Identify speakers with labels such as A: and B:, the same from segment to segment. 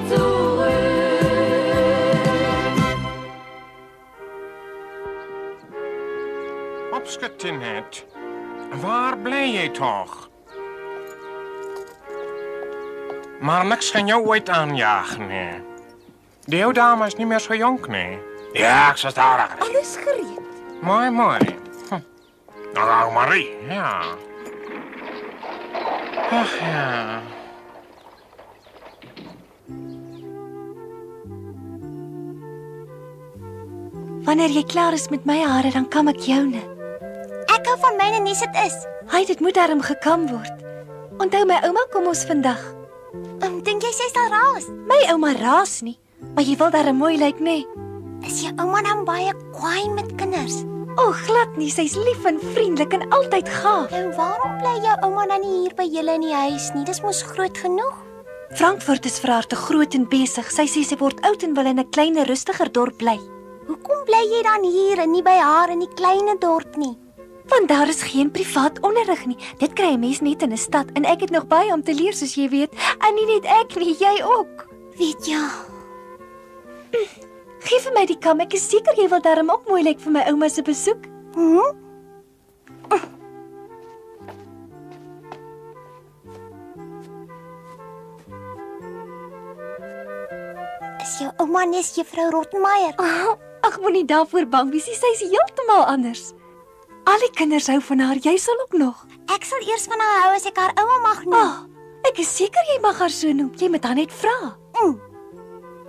A: zurück.
B: Opschieten net. Waar blij je toch? Maar niks kan jou ooit aanjagen, nee. De jouw dame is niet meer zo jong, nee. Ja, ik zal daar.
C: Alles gereed.
B: Mooi, mooi. Nou, Marie, ja. Ach ja.
C: Wanneer jy klaar is met my hare, dan kam ek joune.
D: Ek hou van myne nie dit is.
C: Hy, dit moet darm gekam word. Onthou my ouma kom ons vandag.
D: Dink jy sy sal raas?
C: My ouma raas nie, maar jy wil darm mooi lyk, nee.
D: Is jou ouma dan baie kwaai met kinders?
C: O, glad nie, sy's lief en vriendelik en altyd gaaf.
D: En waarom bly jou ouma dan nie hier by julle in die huis nie? Dis mos groot genoeg.
C: Frankfurt is vir haar te groot en besig. Sy sê sy word oud en wil in 'n kleiner, rustiger dorp bly.
D: Hoekom bly jy dan hier en nie by haar in die klein dorp nie?
C: Want daar is geen privaat onderrig nie. Dit kry 'n mens net in 'n stad en ek het nog baie om te leer soos jy weet. En nie net ek nie, jy ook.
D: Weet jy?
C: Geef vir my die kam. Ek is seker jy wil darm ook mooi lyk vir my ouma se besoek.
D: Is jou ouma nes juffrou Rottenmeier?
C: Ag, moenie daarvoor bang wees. Sy's heeltemal anders. Al die kinders hou van haar. Jy sal ook nog.
D: Ek sal eers van haar hou as ek haar ouma mag noem.
C: Ek is seker jy mag haar so noem. Jy moet haar net vra.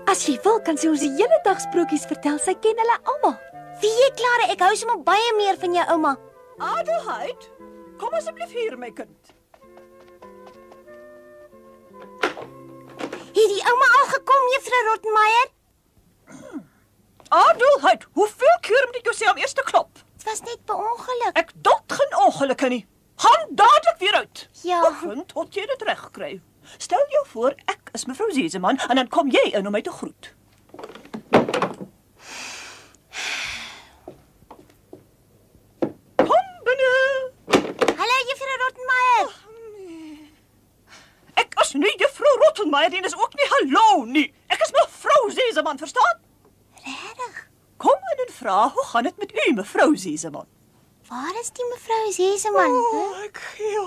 C: As jy wil, kan sy ons die hele dag sprokies vertel. Sy ken hulle almal.
D: Wie jy Klare, ek hou sommer baie meer van jou ouma.
E: Adelheid, kom asseblief hier, my kind.
D: Het die ouma al gekom, juffrou Rottenmeier?
E: Adelheid, hoeveel keer moet ek jou sê om eers te klop?
D: Dit was net per ongeluk.
E: Ek duld geen ongelukke nie. Gaan dadelik weer uit.
D: Ja.
E: Oefen tot jy dit reg kry. Stel jou voor, ek is mevrou Zeseman en dan kom jy in om my te groet. Kom binne.
D: Hallo, juffrou Rottenmeier.
E: Ek is nie juffrou Rottenmeier en is ook nie hallo nie. Ek is mevrou Zeseman, verstaan?
D: Regtig?
E: Kom in en vra, hoe gaan dit met u, mevrou Zeseman?
D: Waar is die mevrou Zeseman?
E: Ek gee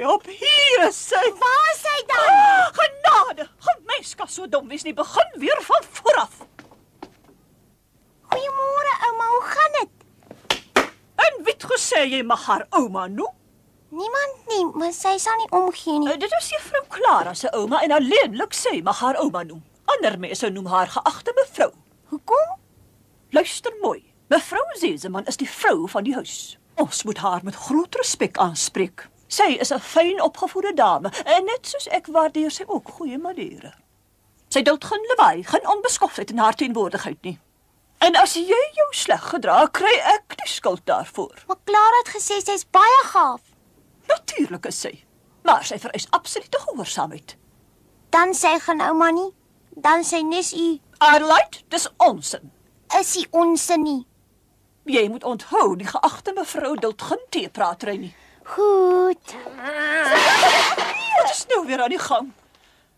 E: op. Hier is sy.
D: Waar is sy dan?
E: Genade, mens kan so dom wees nie. Begin weer van vooraf.
D: Goeiemôre, ouma, hoe gaan dit?
E: En wie het gesê jy mag haar ouma noem?
D: Niemand nie, maar sy sal nie omgee nie.
E: Dit is juffrou Clara se ouma en alleenlik sy mag haar ouma noem. Ander mense noem haar geagte mevrou.
D: Hoekom?
E: Luister mooi. Mevrou Zeseman is die vrou van die huis. Ons moet haar met groot respek aanspreek. Sy is 'n fyn opgevoede dame en net soos ek waardeer sy ook goeie maniere. Sy duld geen lawaai, geen onbeskoftheid in haar teenwoordigheid nie. En as jy jou sleg gedra, kry ek die skuld daarvoor.
D: Maar Clara het gesê sy's baie gaaf.
E: Natuurlik is sy, maar sy vereis absolute gehoorsaamheid.
D: Dan sê gaan ouma nie. Dan sê nes u,
E: Adelheid, dis onsin.
D: is hy onsin nie.
E: Jy moet onthou, die geagte mevrou duld geen teepratery nie.
D: Goed.
E: Wat is nou weer aan die gang?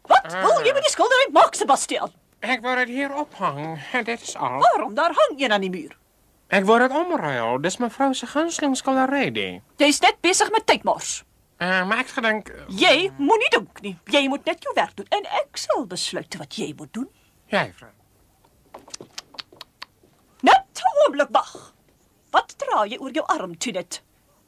E: Wat wil jy met die skildery maak, Sebastian?
B: Ik wil het hier ophangen. Dit is al.
E: Waarom? Daar hang een aan die muur.
B: Ik wil het omruilen. Dis mevrouw se gunsteling skildery.
E: Jy's net besig met tydmors.
B: Maar ek gedink...
E: Jy moenie dink nie. Jy moet net jou werk doen en ek sal besluit wat jy moet doen.
B: Jy, vrou.
E: Net 'n oomblik wag. Wat dra jy oor jou arm, Tunet?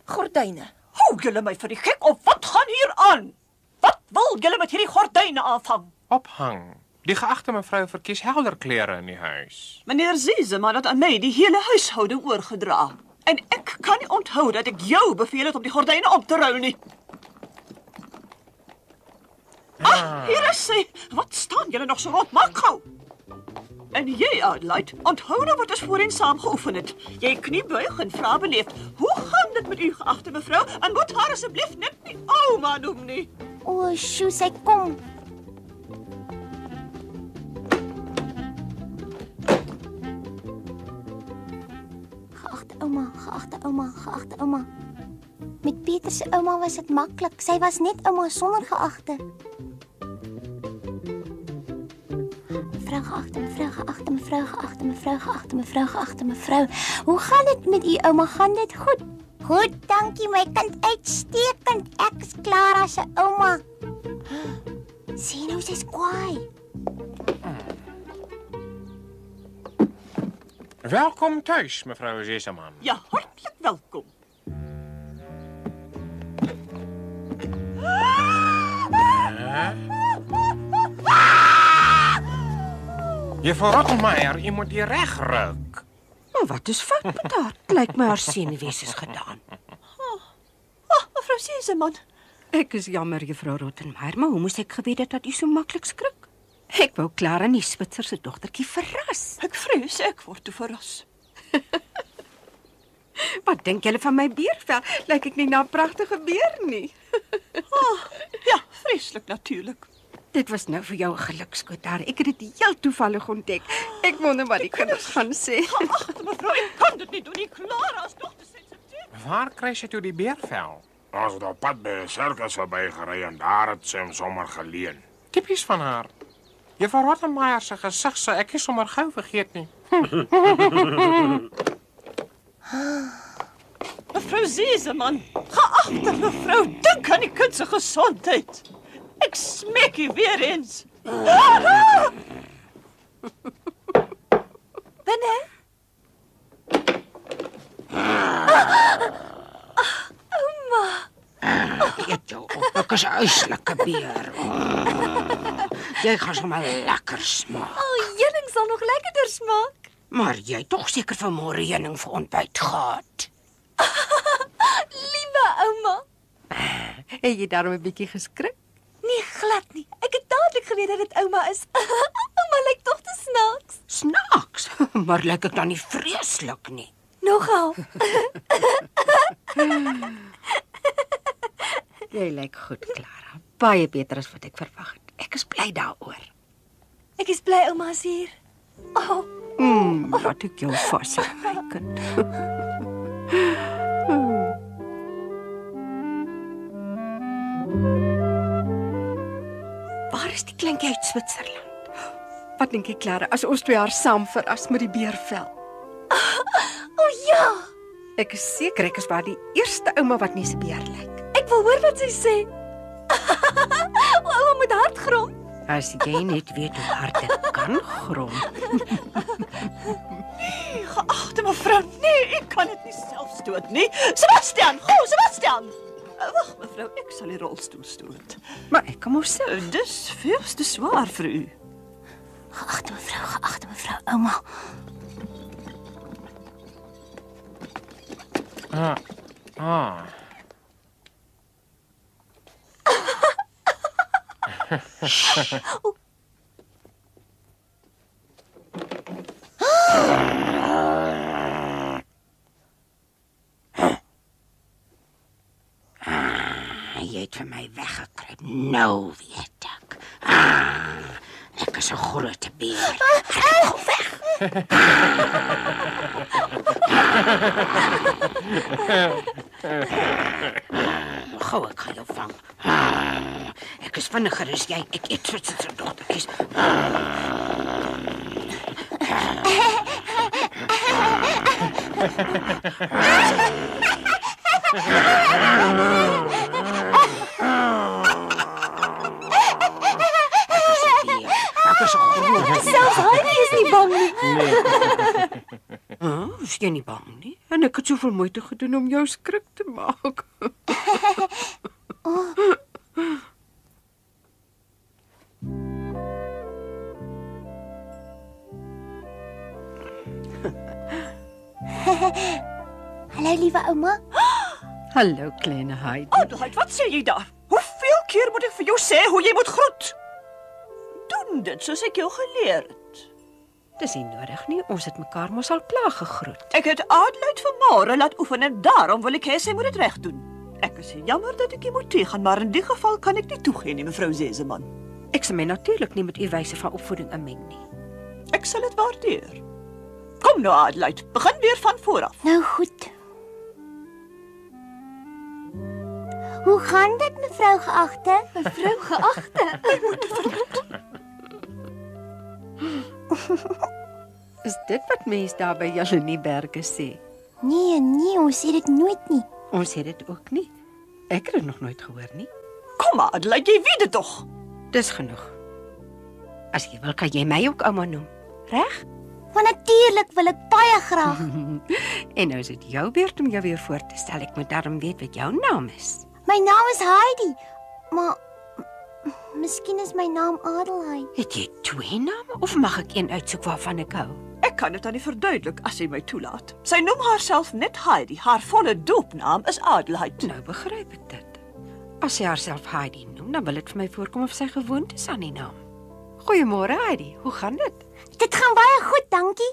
C: Gordyne.
E: Hou julle my vir die gek of wat gaan hier aan? Wat wil julle met hierdie gordyne aanvang?
B: Ophang. Die geachte mevrouw verkies helder kleren in die huis.
E: Meneer Zeseman het aan my die hele huishouding oorgedra. En ek kan nie onthou dat ek jou beveel het om die gordyne op te ruil nie. Hier is sy. Wat staan julle nog so rond? Maak gou. En jy, Adelheid, onthou nou wat ons voorheen saam geoefen het. Jy kniebuig en vra beleefd, hoe gaan dit met u, geagte mevrou? En moet haar asseblief net nie ouma noem nie.
D: O, sjoe, sy kom. Geagte ouma. Met Pieter se ouma was dit maklik. Sy was net ouma sonder geagte. mevrou, geagte mevrou, geagte mevrou, geagte mevrou, geagte mevrou, geagte mevrou. Hoe gaan dit met u, ouma? Gaan dit goed? Goed, dankie my kind, uitstekend. Ek is Clara se ouma. Sien hoe sy's kwaai.
B: Welkom thuis, mevrouw Zeeseman.
E: Ja, hartlik welkom.
B: Juffrouw Rottenmeier, je moet die recht ruk.
A: Maar wat is fout met haar? Het lyk my haar senuwees is gedaan.
E: Mevrou Seseman,
A: Ek is jammer, juffrou Rottenmeier, maar hoe moes ek geweet het dat u so maklik skrik? Ek wou Clara nie Switser se dogtertjie verras.
E: ek vrees ek word te verras.
A: Wat dink julle van my beervel? Lyk ek nie na 'n pragtige beer nie?
E: Ja, vreeslik natuurlik.
A: Dit was nou vir jou 'n gelukskoot daar. Ek het dit heel toevallig ontdek. Ek wonder wat die kinders gaan sê.
E: Ag, mevrou, ek kan dit nie doen nie. Clara is nog te sensitief.
B: Waar krijg je toe die beervel?
F: Ons het op pad by 'n sirkus verby gery en daar het sy hom sommer geleen.
B: Typisch van haar. Juffrouw Rottenmeier zijn gezicht zou ik sommer gauw vergeet niet.
E: Mevrou Seseman, geagte mevrou, dink aan die kind se gesondheid. Ek smeek u weer eens.
C: Binne?
A: Eet jou op. Ek is 'n uislike beer. Jy gaan sommer lekker smaak.
C: Heuning sal nog lekkerder smaak.
A: Maar jy het tog seker vanmôre heuning vir ontbyt gehad.
C: Liewe ouma.
A: Het jy daarom 'n bietjie geskrik?
C: Nee, glad nie. Ek het dadelik geweet dat dit ouma is. Ouma lyk tog te snaaks.
A: Snaaks, maar lyk ek dan nie vreeslik nie.
C: Nogal.
A: Jy lyk goed, Clara. Baie beter as wat ek verwag het. Ek is bly daaroor.
C: Ek is bly ouma is hier. Oh,
A: Laat ek jou vashou, my kind. Waar is die kleintjie uit Switserland? Wat dink jy, Clara, as ons twee haar saam verras met die beervel?
C: oh ja.
A: Ek is seker ek is waar die eerste ouma wat nie se beer lyk.
C: Ek wil hoor wat sy sê. Ouma moet hard grom.
A: As jy net weet hoe hard ek kan grom.
E: Geagte mevrou, nee, ek kan dit nie self stoot nie. Sebastian, gou, Sebastian. Wag mevrou, ek sal die rolstoel stoot.
A: Maar ek kan mos self.
E: Dis veel te swaar vir u.
D: Geagte mevrou, ouma.
A: Jy het vir my weggekruip. Nou weet ek. Ek is 'n groot beer. Gou weg. Gou, ek gaan jou vang. Ek is vinniger as jy. Ek eet Switser se dogtertjies. Ek is 'n groot.
C: Selfs hy is nie bang nie.
A: Is jy nie bang nie? En ek het soveel moeite gedoen om jou skrik te maak.
D: Hallo liewe ouma.
A: Hallo kleine Heidi.
E: Adelheid, wat sê jy daar? Hoeveel keer moet ek vir jou sê hoe jy moet groet? Doen dit soos ek jou geleer het.
A: Dis nie nodig nie. Ons het mekaar mos al klaar gegroet.
E: Ek het Adelheid vanmôre laat oefen en daarom wil ek hê sy moet dit reg doen. Ek is jammer dat ek jy moet teëgaan, maar in die geval kan ek nie toegee nie, mevrou Seseman.
A: Ek sal my natuurlik nie met u wyse van opvoeding inmeng nie.
E: Ek sal dit waardeer. Kom nou Adelheid, begin weer van voor af.
D: Nou goed. Hoe gaan dit mevrou geagte?
C: Mevrou geagte.
A: Is dit wat mense daar by julle in die berge sê?
D: Nee, ons sê dit nooit nie.
A: Ons sê dit ook nie. Ek het dit nog nooit gehoor nie.
E: Kom maar, Adelaide, jy weet dit tog.
A: Dis genoeg. As jy wil, kan jy my ook ouma noem. Reg?
D: Maar natuurlik wil ek baie graag.
A: En nou is dit jou beurt om jou weer voor te stel. Ek moet daarom weet wat jou naam is.
D: My naam is Heidi, maar miskien is my naam Adelheid.
A: Het jy 2 name of mag ek een uitsoek waarvan ek hou?
E: Ek kan dit aan nie verduidelik as jy my toelaat. Sy noem haarself net Heidi. Haar volle doopnaam is Adelheid.
A: Nou begryp ek dit. As sy haarself Heidi noem, dan wil dit vir my voorkom of sy gewoond is aan die naam. Goeiemôre Heidi, hoe gaan dit?
D: Dit gaan baie goed, dankie.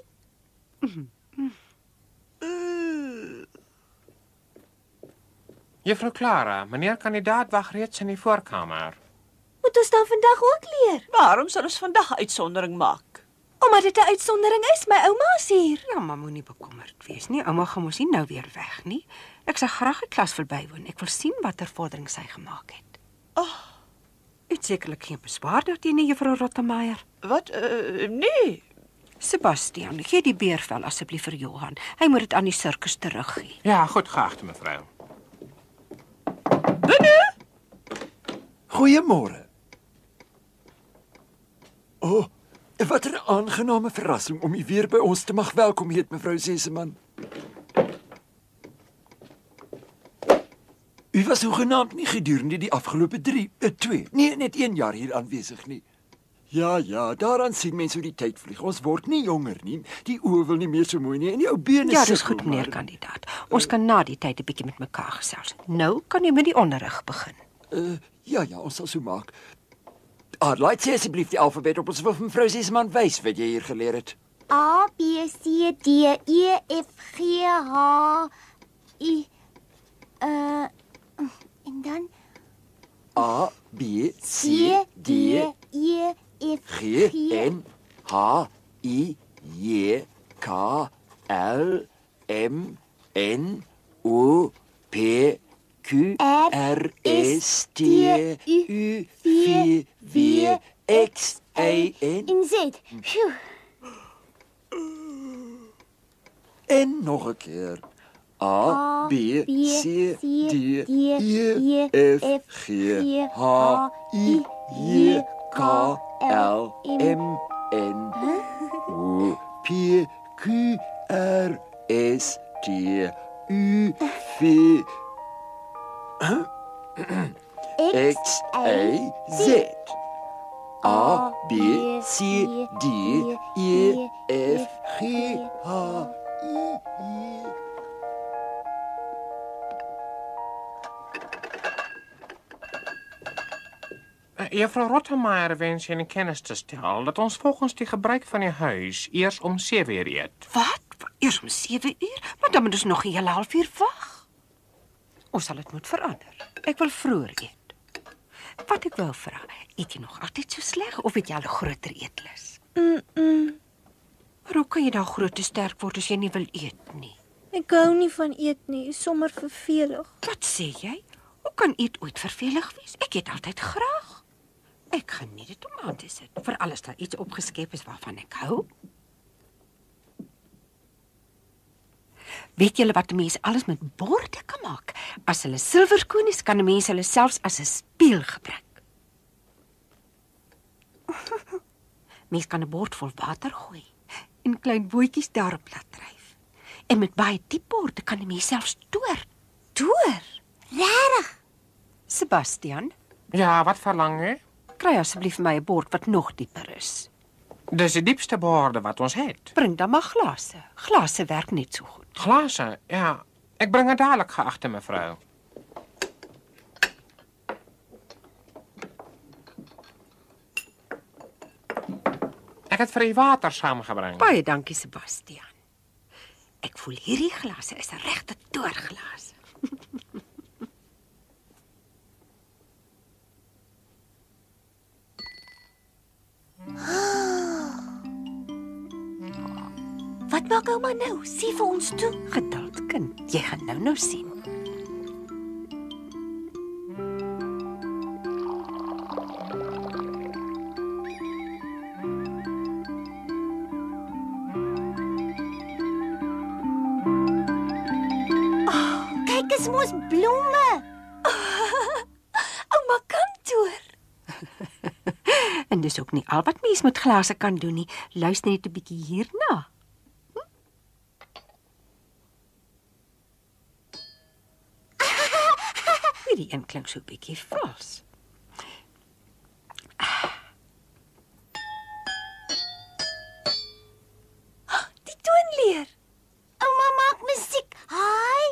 B: Juffrou Clara, meneer kandidaat wag reeds in die voorkamer.
C: Moet ons dan vandag ook leer?
E: Waarom sal ons vandag 'n uitsondering maak?
C: Omdat dit 'n uitsondering is, my ouma is hier.
A: Ja, maar moenie bekommerd wees nie. Ouma gaan mos nie nou weer weg nie. Ek sal graag die klas verbywoon. Ek wil sien watter vordering sy gemaak het. Het sekerlik geen beswaar daarteen, juffrou Rottemeier.
E: Wat? Nee.
A: Sebastian, gee die beervel asseblief vir Johan. Hy moet dit aan die sirkus teruggee.
B: Ja, goed geagte mevrou.
G: Goeiemôre. Wat 'n aangename verrassing om u weer by ons te mag welkom heet, mevrou Seseman. U was hoegenaamd nie gedurende die afgelope 1 jaar hier aanwesig nie. Ja, daaraan sien mense hoe die tyd vlieg. Ons word nie jonger nie. Die oë wil nie meer so mooi nie en die ou bene
A: Ja, dis
G: sukkel,
A: goed, meneer
G: maar-
A: kandidaat. Ons kan na die tyd 'n bietjie met mekaar gesels. Nou kan jy met die onderrig begin.
G: Ja, ons sal so maak. Laat sê asseblief die alfabet op ons wil vir mevrou Seseman wys wat jy hier geleer het.
D: A, B, C, D, E, F, G, H, I, en dan
G: A, B, C,
D: C,
G: D,
D: E, F,
G: G, N, H, I, J, K, L, M, N, O, P, Q, R, S, T, U, V, W, X, A, N
D: en Z. Phew.
G: en nog 'n keer. A, B, C, D, E, F, G, H, I, J, K, L, M, N, O, P, Q, R, S, T, U, V, X, A, Z. A, B, C, D, E, F, G, H, I, J.
B: Juffrou Rottemeier wens jy in kennis te stel dat ons volgens die gebruik van die huis eers om 7 uur eet.
A: Wat? Eers om 7 uur? Maar dan moet ons nog 'n hele halfuur wag. Ons sal dit moet verander. Ek wil vroeër eet. Wat ek wou vra, eet jy nog altyd so sleg of het jy al 'n groter eetlus? Maar hoe kan jy dan groot en sterk word as jy nie wil eet nie?
C: Ek hou nie van eet nie, is sommer vervelig.
A: Wat sê jy? Hoe kan eet ooit vervelig wees? Ek eet altyd graag. Ek geniet dit om aan te sit, veral as daar iets opgeskep is waarvan ek hou. Weet julle wat mense alles met borde kan maak? As hulle silwerkoen is, kan mense hulle selfs as 'n spieël gebruik. Mens kan 'n bord vol water gooi en klein bootjies daarop laat dryf. En met baie diep borde kan 'n mens selfs toer. Toer?
D: Regtig?
A: Sebastian,
B: Ja, wat verlang jy?
A: kry asseblief vir my 'n bord wat nog dieper is.
B: Dis die diepste borde wat ons het.
A: Bring dan maar glase. Glase werk net so goed.
B: Glase, ja. Ek bring dit dadelik, geagte mevrou. Ek het vir u water saamgebring.
A: Baie dankie, Sebastian. Ek voel hierdie glase is 'n regte toorglas.
C: Wat maak ouma nou? Sê vir ons toe.
A: Geduld, kind. Jy gaan nou sien.
D: mos bloeme.
C: Ouma kantoor.
A: En dis ook nie al wat mens met glase kan doen nie. Luister net 'n bietjie hierna. Die een klink so 'n bietjie vals.
C: Die toonleer.
D: Ouma maak musiek. Hi.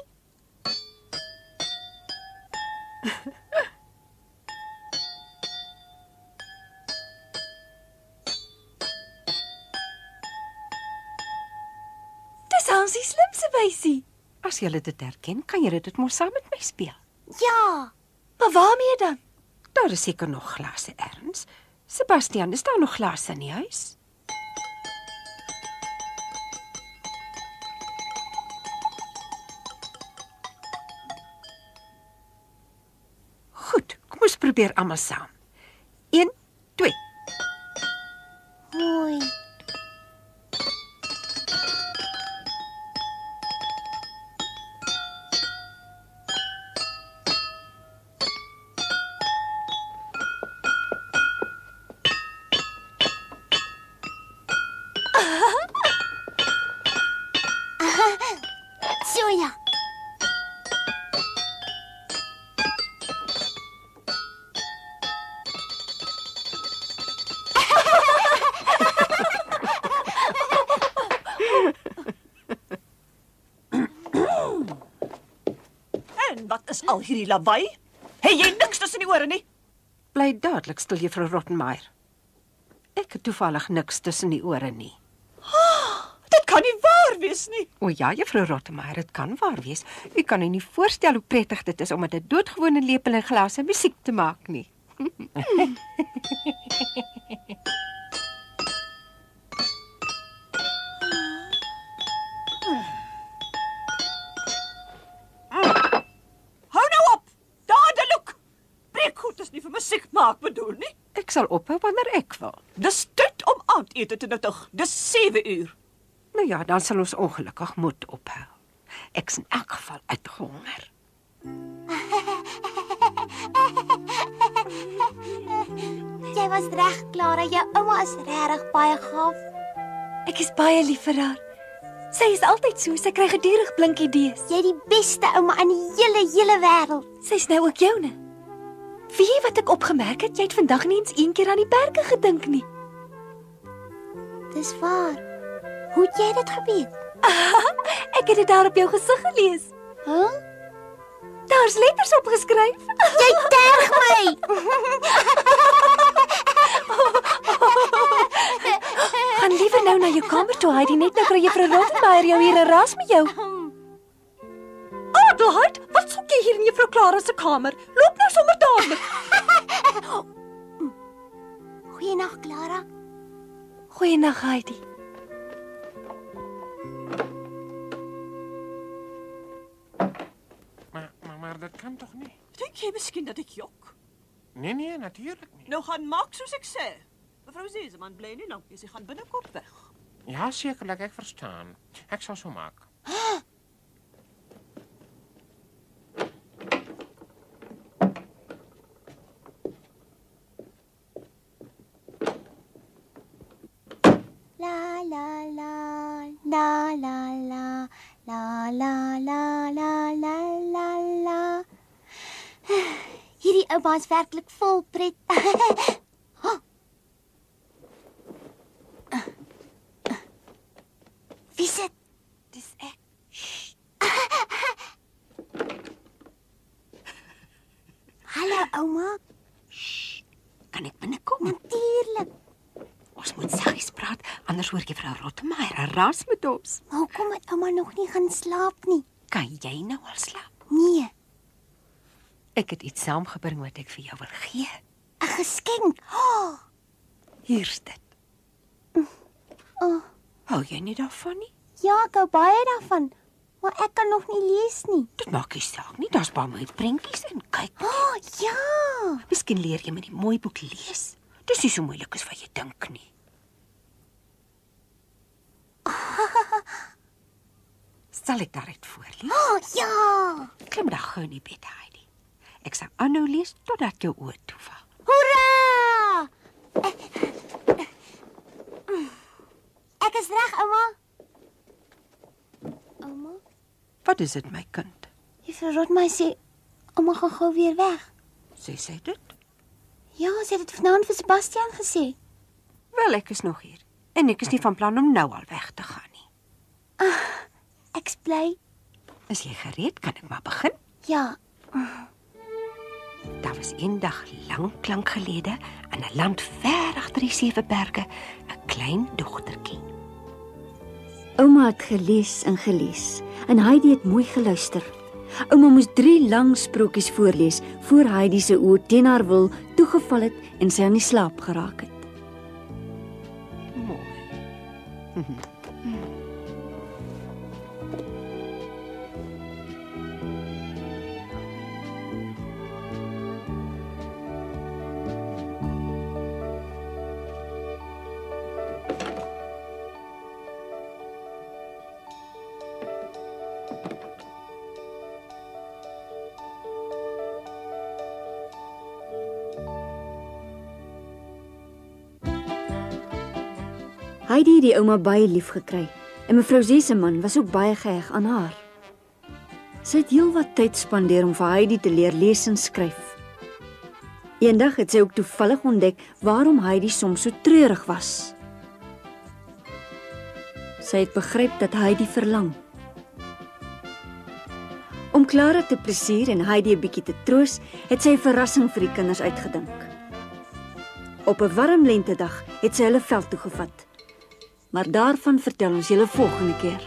C: Dis Hansie slimste wysie.
A: As jy dit herken, kan jy dit mos saam met my speel.
D: Ja.
C: Maar waarmee dan?
A: Daar is seker nog glase erns. Sebastian, is daar nog glase in die huis? Goed, kom ons probeer almal saam. 1, 2.
D: Mooi. So ja.
E: En wat is al hierdie lawaai? Het jy niks tussen die ore nie?
A: Bly dadelik stil, juffrou Rottenmeier. Ek het toevallig niks tussen die ore nie.
E: Dit kan nie waar wees nie.
A: O ja, juffrou Rottenmeier, dit kan waar wees. U kan u nie voorstel hoe prettig dit is om met 'n doodgewone lepel en glas en musiek te maak nie.
E: Hou nou op. Dadelik. Breekgoed is nie vir musiek maak bedoel nie.
A: Ek sal ophou wanneer ek wil.
E: Dis tyd om aandete te nuttig. Dis 7 uur.
A: Nou ja, dan sal ons ongelukkig moet ophou. Ek's in elk geval uitgehonger.
D: Jy was reg, Clara. Jou ouma is regtig baie gaaf.
C: Ek is baie lief vir haar. Sy is altyd so, sy kry gedurig blink idees.
D: Jy die beste ouma in die hele wêreld.
C: Sy's nou ook joune. Weet jy wat ek opgemerk het? Jy het vandag nie eens een keer aan die berge gedink nie.
D: Dis waar. Hoe het jy dit geweet?
C: Ek het dit daar op jou gesig gelees.
D: Huh?
C: Daar's letters opgeskryf.
D: Jy terg my.
C: Gaan liewer nou na jou kamer toe, Heidi, net nou kry juffrou Rottenmeier jou hier 'n ras met jou.
E: Adelheid, wat soek jy hier in juffrou Clara se kamer? Loop nou sommer dadelik.
D: Goeienaand, Clara.
C: Goeienaand, Heidi.
B: Maar dat kan toch niet?
E: Dink jy miskien dat ek jok?
B: Nee, natuurlijk niet.
E: Nou gaan maak soos ek sê. Mevrou Seseman bly nie lank nie, sy gaan binnekort weg.
B: Ja, zekerlijk, ik verstaan. Ik zal zo maken.
D: La la la la la la la la la la la la la. Hierdie ouma is werklik vol pret. Wie is dit?
A: Dis ek.
D: Hallo ouma.
A: Kan ek binnekom?
D: Natuurlik.
A: Ons moet saggies praat, anders hoor juffrou Rottenmeier 'n ras met ons.
D: Maar hoekom het ouma nog nie gaan slaap nie?
A: Kan jy nou al slaap?
D: Nee,
A: Ek het iets saamgebring wat ek vir jou wil gee.
D: 'n geskenk. Oh,
A: Hier's dit.
D: oh.
A: Hou jy nie daarvan nie?
D: Ja, ek hou baie daarvan. Maar ek kan nog nie lees nie.
A: Dit maak nie saak nie. Daar's baie mooi prentjies en kyk.
D: Oh, ja.
A: Miskien leer jy met die mooi boek lees. Dis nie so moeilik as wat jy dink nie. Sal ek daaruit voorlees?
D: Oh, ja!
A: Klim dan gou in die bed, Heidi. Ek sal aanhou lees totdat jou oë toeval.
D: Hoera! Ek is reg, ouma. Ouma?
A: Wat is dit, my kind?
D: Juffrou Rotmey sê, ouma gaan gou weer weg.
A: Sê dit?
D: Ja, sy het dit vanaand vir Sebastian gesê.
A: Wel, ek is nog hier. En ek is nie van plan om nou al weg te gaan nie.
D: Ek's bly.
A: Is jy gereed? Kan ek maar begin?
D: Ja,
A: Daar was eendag lank gelede in 'n land ver agter die 7 berge 'n klein dogtertjie.
H: Ouma het gelees en Heidi het mooi geluister. Ouma moes 3 lang sprokies voorlees voor Heidi se oë teen haar wil toegeval het en sy aan die slaap geraak het.
A: Mooi.
H: Heidi het die ouma baie lief gekry en mevrou Seseman was ook baie geheg aan haar. Sy het heelwat tyd spandeer om vir Heidi te leer lees en skryf. Eendag het sy ook toevallig ontdek waarom Heidi soms so treurig was. Sy het begryp dat Heidi verlang. Om Clara te plesier en Heidi 'n bietjie te troos, het sy 'n verrassing vir die kinders uitgedink. Op 'n warm lentedag het sy hulle veld toe gevat. Maar daarvan vertel ons julle volgende keer.